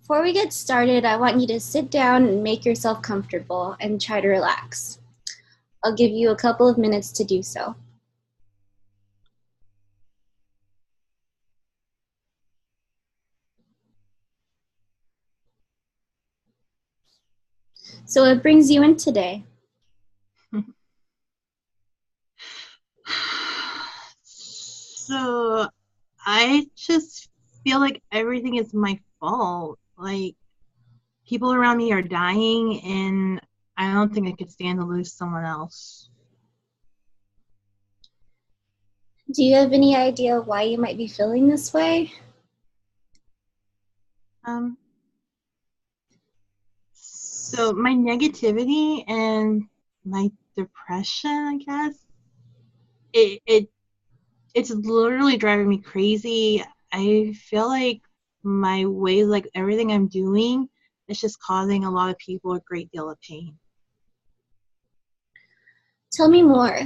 Before we get started, I want you to sit down and make yourself comfortable and try to relax. I'll give you a couple of minutes to do so. So what brings you in today? So I just feel like everything is my fault. Like people around me are dying and I don't think I could stand to lose someone else. Do you have any idea why you might be feeling this way? Um so my negativity and my depression, I guess, it it's literally driving me crazy. I feel like my ways, like everything I'm doing, is just causing a lot of people a great deal of pain. Tell me more.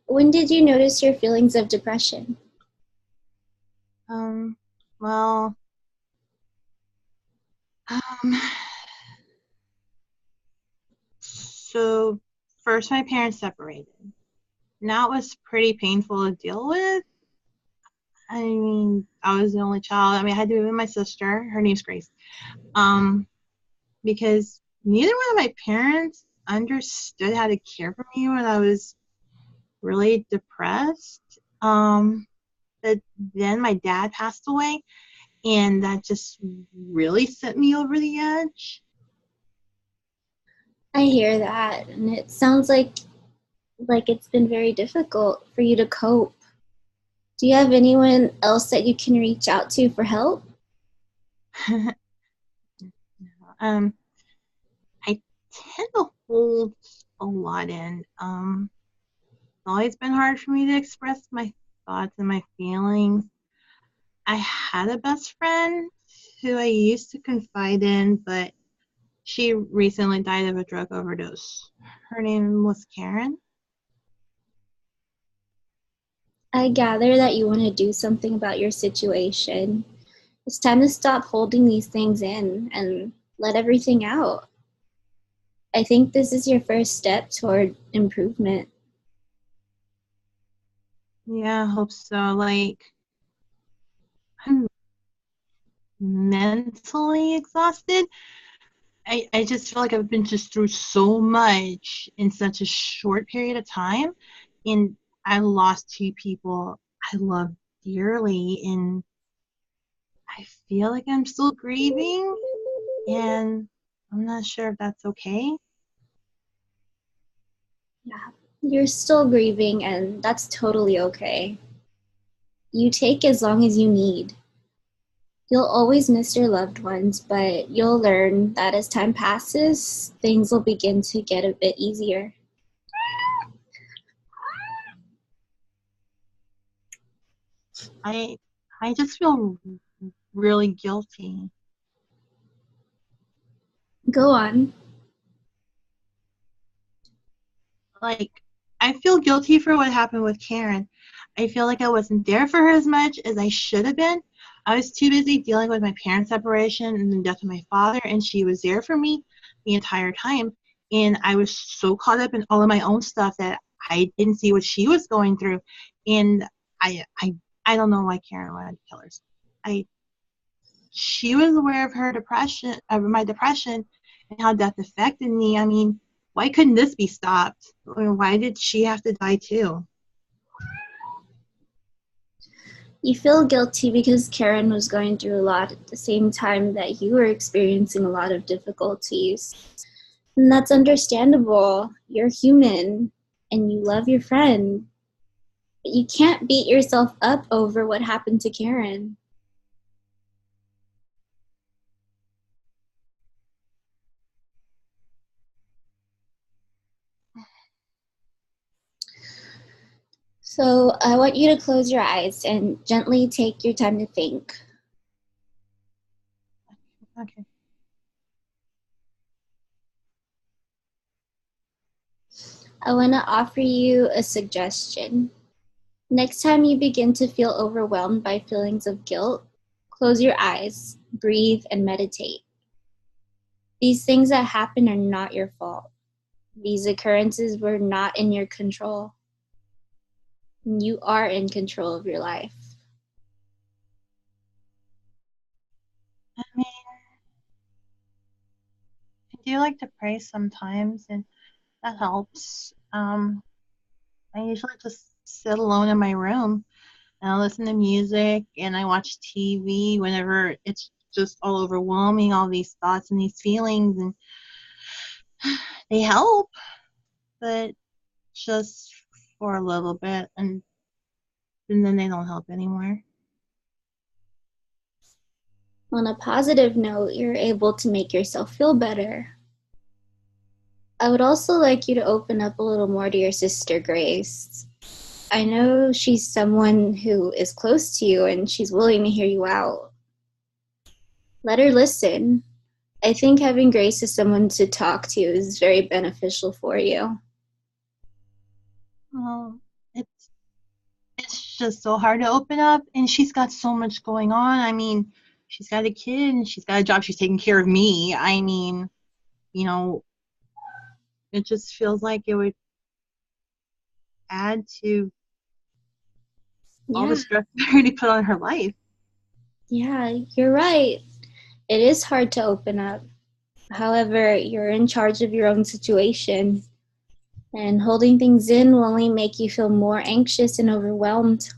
When did you notice your feelings of depression? Um, well, um, so first my parents separated. Now it was pretty painful to deal with. I mean, I was the only child. I mean, I had to be with my sister. Her name's Grace. Um, because neither one of my parents understood how to care for me when I was really depressed. But then my dad passed away, and that just really sent me over the edge. I hear that, and it sounds like it's been very difficult for you to cope. Do you have anyone else that you can reach out to for help? um, I tend to hold a lot in. It's always been hard for me to express my thoughts and my feelings. I had a best friend who I used to confide in, but she recently died of a drug overdose. Her name was Karen. I gather that you want to do something about your situation. It's time to stop holding these things in and let everything out. I think this is your first step toward improvement. Yeah, I hope so. Like, I'm mentally exhausted. I just feel like I've been just through so much in such a short period of time. And I lost two people I love dearly. And I feel like I'm still grieving. And I'm not sure if that's okay. Yeah, you're still grieving, and that's totally okay. You take as long as you need. You'll always miss your loved ones, but you'll learn that as time passes, things will begin to get a bit easier. I I just feel really guilty. Go on. Like, I feel guilty for what happened with Karen. I feel like I wasn't there for her as much as I should have been. I was too busy dealing with my parents' separation and the death of my father, and she was there for me the entire time. And I was so caught up in all of my own stuff that I didn't see what she was going through. And I I I don't know why Karen wanted to kill herself. I She was aware of her depression, of my depression, and how death affected me. I mean, why couldn't this be stopped? I mean, why did she have to die too? You feel guilty because Karen was going through a lot at the same time that you were experiencing a lot of difficulties. And that's understandable. You're human and you love your friend. But you can't beat yourself up over what happened to Karen. So I want you to close your eyes and gently take your time to think. Okay. I want to offer you a suggestion. Next time you begin to feel overwhelmed by feelings of guilt, close your eyes, breathe, and meditate. These things that happen are not your fault. These occurrences were not in your control. You are in control of your life. I mean, I do like to pray sometimes, and that helps. I usually just sit alone in my room and I listen to music and I watch TV whenever it's just all overwhelming, all these thoughts and these feelings, and they help, but just for a little bit, and then they don't help anymore. On a positive note, you're able to make yourself feel better. I would also like you to open up a little more to your sister, Grace. I know she's someone who is close to you and she's willing to hear you out. Let her listen. I think having Grace as someone to talk to is very beneficial for you. Well, it's just so hard to open up, and she's got so much going on. I mean, she's got a kid and she's got a job. She's taking care of me. I mean, you know, it just feels like it would add to all the Yeah, stress I already put on her life. yeah, you're right. It is hard to open up. However, you're in charge of your own situation, and holding things in will only make you feel more anxious and overwhelmed.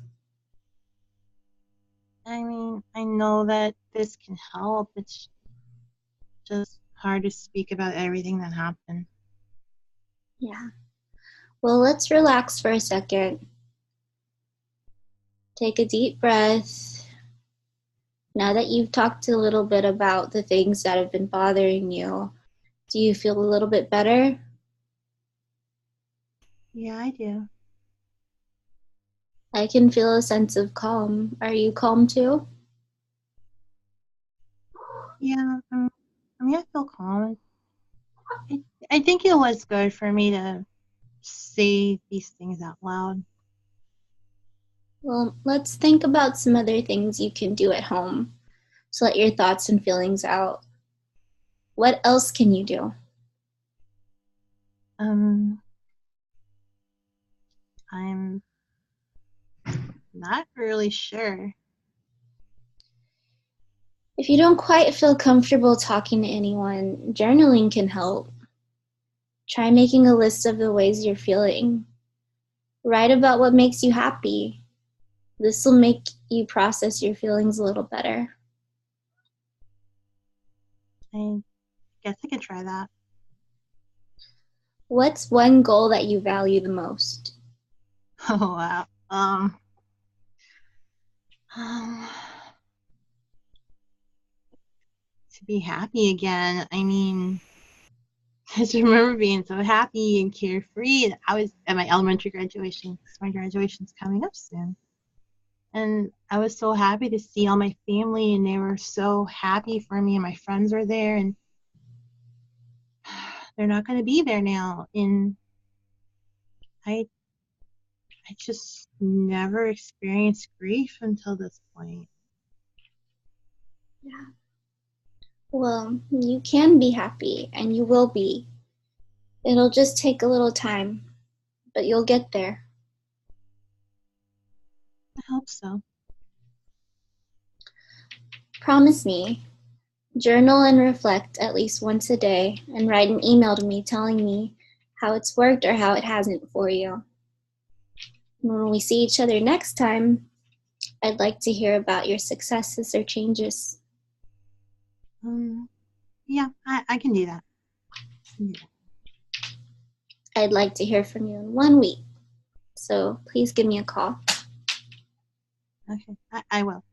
I mean, I know that this can help. It's just hard to speak about everything that happened. Yeah. Well, let's relax for a second. Take a deep breath. Now that you've talked a little bit about the things that have been bothering you, do you feel a little bit better? Yeah, I do. I can feel a sense of calm. Are you calm too? Yeah, I mean, I feel calm. I, I think it was good for me to say these things out loud. Well, let's think about some other things you can do at home to let your thoughts and feelings out. What else can you do? Um, I'm not really sure. If you don't quite feel comfortable talking to anyone, journaling can help. Try making a list of the ways you're feeling. Write about what makes you happy. This will make you process your feelings a little better. I guess I could try that. What's one goal that you value the most? Oh wow. Um, to be happy again. I mean, I just remember being so happy and carefree. I was at my elementary graduation because my graduation's coming up soon. And I was so happy to see all my family, and they were so happy for me, and my friends were there, and they're not going to be there now. And I, I just never experienced grief until this point. Yeah. Well, you can be happy, and you will be. It'll just take a little time, but you'll get there. I hope so. Promise me. Journal and reflect at least once a day, and write an email to me telling me how it's worked or how it hasn't for you. When we see each other next time, I'd like to hear about your successes or changes. Um, yeah, I can do that. Yeah. I'd like to hear from you in 1 week, so please give me a call. Okay, I will.